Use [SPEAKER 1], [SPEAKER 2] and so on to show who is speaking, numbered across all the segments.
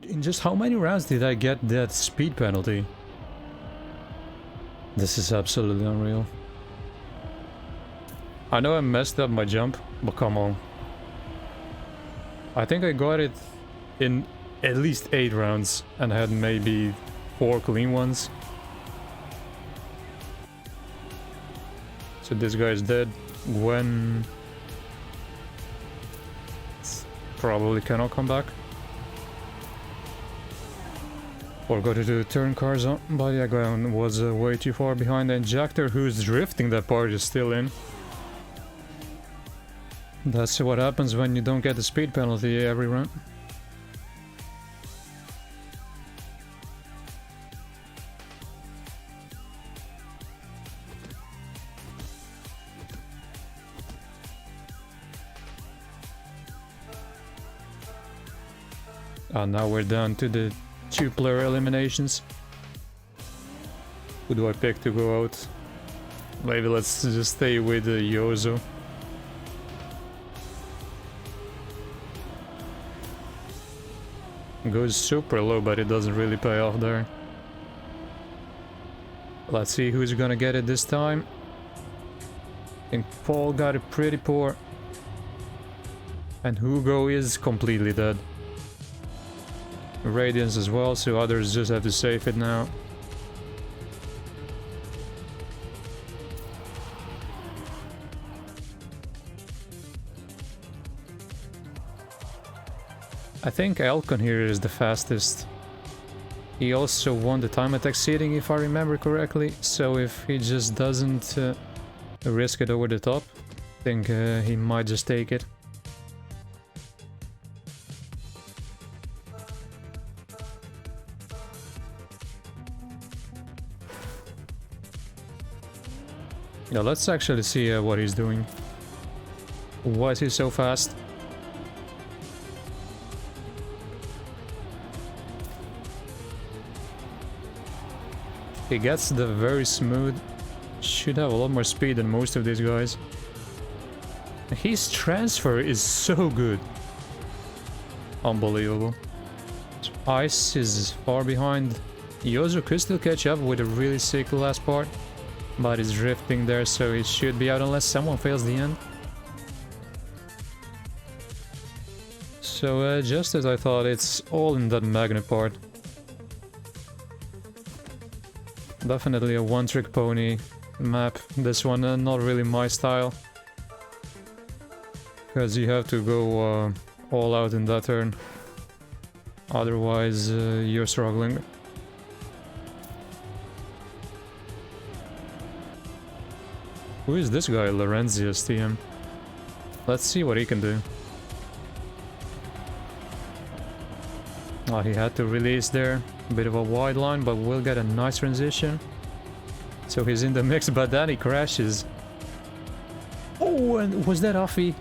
[SPEAKER 1] in just how many rounds did I get that speed penalty? This is absolutely unreal. I know I messed up my jump, but come on. I think I got it in at least 8 rounds and had maybe 4 clean ones. So this guy is dead. Gwen probably cannot come back. Or go to the turn cars on, but yeah, Gwen was way too far behind, and Jactor, who's drifting that part, is still in. That's what happens when you don't get the speed penalty every round. And now we're down to the 2-player eliminations. Who do I pick to go out? Maybe let's just stay with Yozo. Goes super low, but it doesn't really pay off there. Let's see who's gonna get it this time. I think Paul got it pretty poor. And Hugo is completely dead. Radiance as well, so others just have to save it now. I think Elkon here is the fastest. He also won the time attack seeding, if I remember correctly, so if he just doesn't risk it over the top, I think he might just take it. Yeah, let's actually see what he's doing. Why is he so fast? He gets the very smooth. Should have a lot more speed than most of these guys. His transfer is so good. Unbelievable. Ice is far behind. Yozo could still catch up with a really sick last part. But he's drifting there, so he should be out unless someone fails the end. So just as I thought, it's all in that magnet part. Definitely a one-trick pony map. This one not really my style. Because you have to go all out in that turn. Otherwise you're struggling. Who is this guy? Lorenzius TM. Let's see what he can do. Oh, he had to release there. A bit of a wide line, but we'll get a nice transition. So he's in the mix, but then he crashes. Oh, and was that Afi?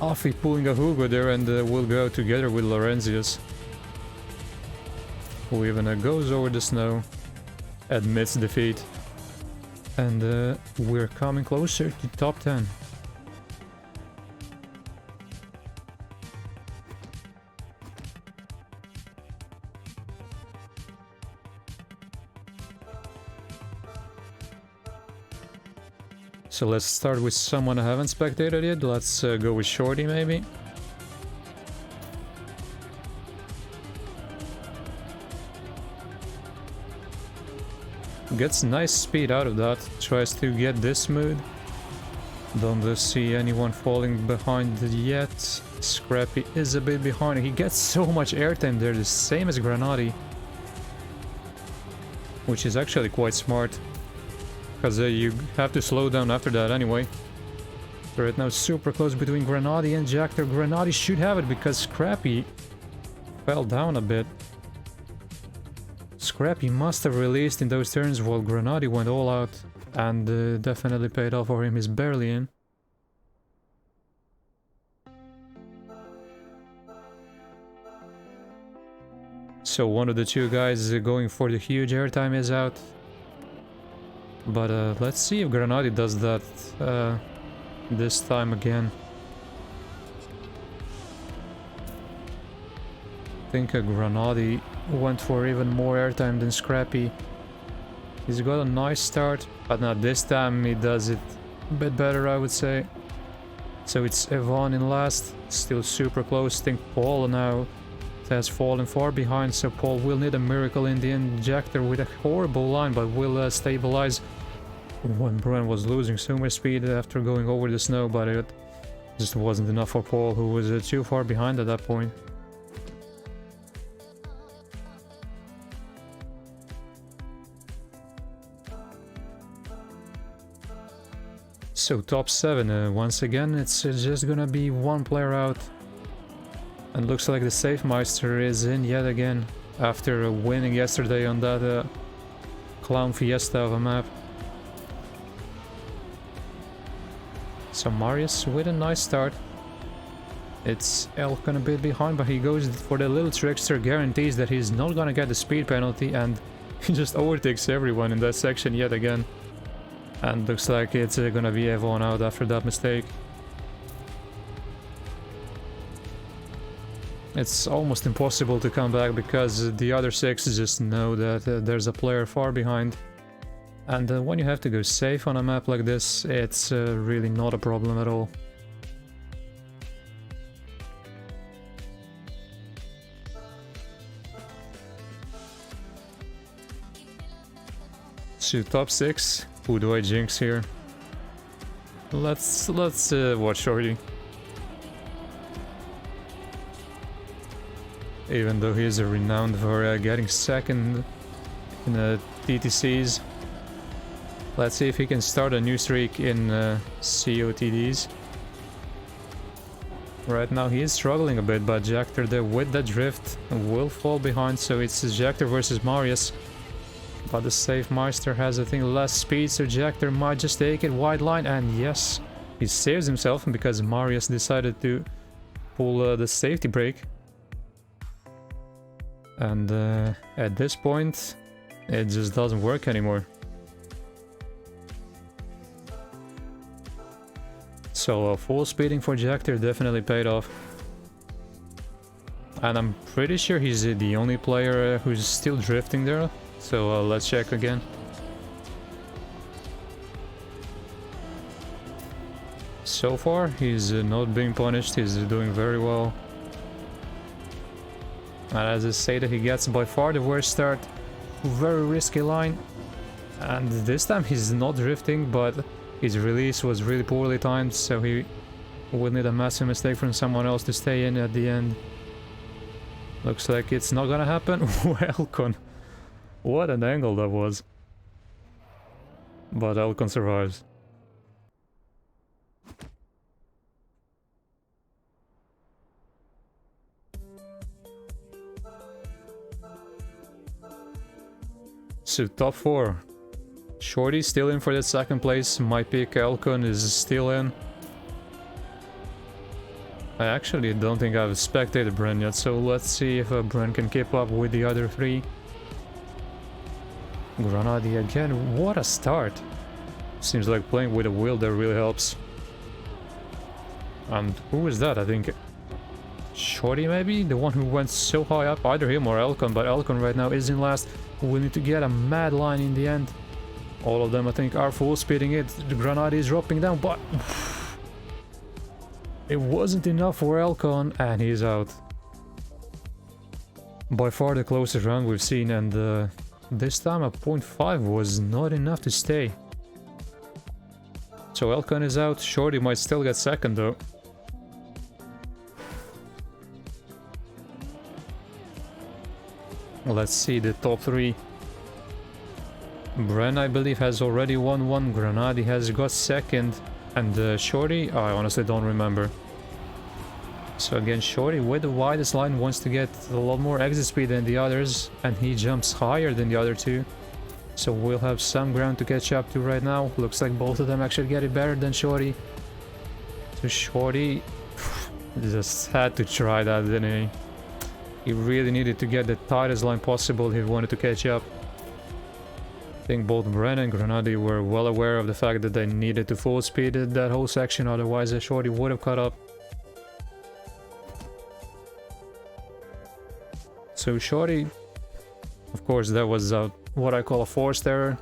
[SPEAKER 1] Afi pulling a Hugo there, and we'll go together with Lorenzius. Who even goes over the snow. Admits defeat. And we're coming closer to top 10. So let's start with someone I haven't spectated yet. Let's go with Shorty maybe. Gets nice speed out of that. Tries to get this smooth. Don't see anyone falling behind yet. Scrappy is a bit behind. He gets so much airtime there, the same as Granati. Which is actually quite smart. Because you have to slow down after that anyway. So right now super close between Granati and Jactor. Granati should have it because Scrappy fell down a bit. Scrappy must have released in those turns while Granati went all out. And definitely paid off for him. He's barely in. So one of the two guys going for the huge airtime is out. But let's see if Granati does that this time again. I think Granadi went for even more airtime than Scrappy. He's got a nice start, but now this time he does it a bit better, I would say. So it's Evan in last, still super close. I think Paul now has fallen far behind, so Paul will need a miracle in the end. Jactor with a horrible line, but will stabilize. When Bren was losing so much speed after going over the snow, but it just wasn't enough for Paul, who was too far behind at that point. So top 7, once again it's just gonna be one player out. And looks like the Safe Meister is in yet again, after winning yesterday on that clown fiesta of a map. So Marius with a nice start. It's Elkon a bit behind, but he goes for the little trickster, guarantees that he's not gonna get the speed penalty, and he just overtakes everyone in that section yet again. And looks like it's gonna be Evan out after that mistake. It's almost impossible to come back because the other 6 just know that there's a player far behind. And when you have to go safe on a map like this, it's really not a problem at all. So top 6, who do I jinx here? Let's watch Shorty. Even though he is renowned for getting second in the TTCs. Let's see if he can start a new streak in COTDs. Right now he is struggling a bit, but Jactor there with the drift will fall behind, so it's Jactor versus Marius. But the Safe Meister has, I think, less speed, so Jactor might just take it wide line, and yes, he saves himself because Marius decided to pull the safety brake. And at this point, it just doesn't work anymore. So full speeding for Jactor definitely paid off. And I'm pretty sure he's the only player who's still drifting there. So let's check again. So far, he's not being punished, he's doing very well. And as I stated, he gets by far the worst start. Very risky line. And this time he's not drifting, but his release was really poorly timed, so he will need a massive mistake from someone else to stay in at the end. Looks like it's not gonna happen. Elkon. What an angle that was. But Elkon survives. So top 4. Shorty still in for the second place. My pick Elkon is still in. I actually don't think I've spectated Bren yet, so let's see if Bren can keep up with the other 3. Granadi again, what a start. Seems like playing with a wheel there really helps. And who is that? I think Shorty maybe? The one who went so high up, either him or Elkon, but Elkon right now is in last. We need to get a mad line in the end. All of them I think are full speeding it. The Granadi is dropping down, but it wasn't enough for Elkon and he's out. By far the closest round we've seen, and this time a 0.5 was not enough to stay. So Elkon is out. Shorty might still get second though. Let's see the top 3. Bren, I believe, has already won one. Granadi has got second. And Shorty, I honestly don't remember. So again, Shorty with the widest line wants to get a lot more exit speed than the others. And he jumps higher than the other 2. So we'll have some ground to catch up to right now. Looks like both of them actually get it better than Shorty. So Shorty just had to try that, didn't he? He really needed to get the tightest line possible if he wanted to catch up. I think both Bren and Granadi were well aware of the fact that they needed to full speed that whole section, otherwise Shorty would have caught up. So Shorty, of course, that was what I call a forced error.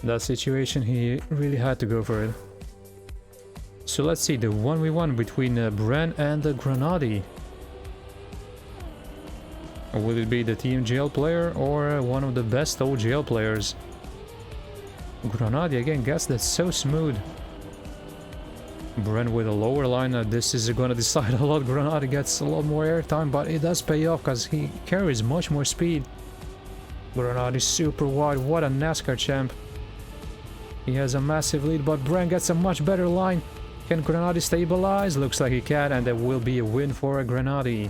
[SPEAKER 1] That situation, he really had to go for it. So let's see, the 1v1 between Bren and Granadi. Will it be the TMGL player or one of the best OGL players? Granadi again gets that so smooth. Bren with a lower line, this is gonna decide a lot. Granadi gets a lot more airtime, but it does pay off because he carries much more speed. Granadi super wide, what a NASCAR champ. He has a massive lead, but Bren gets a much better line. Can Granadi stabilize? Looks like he can, and there will be a win for Granadi.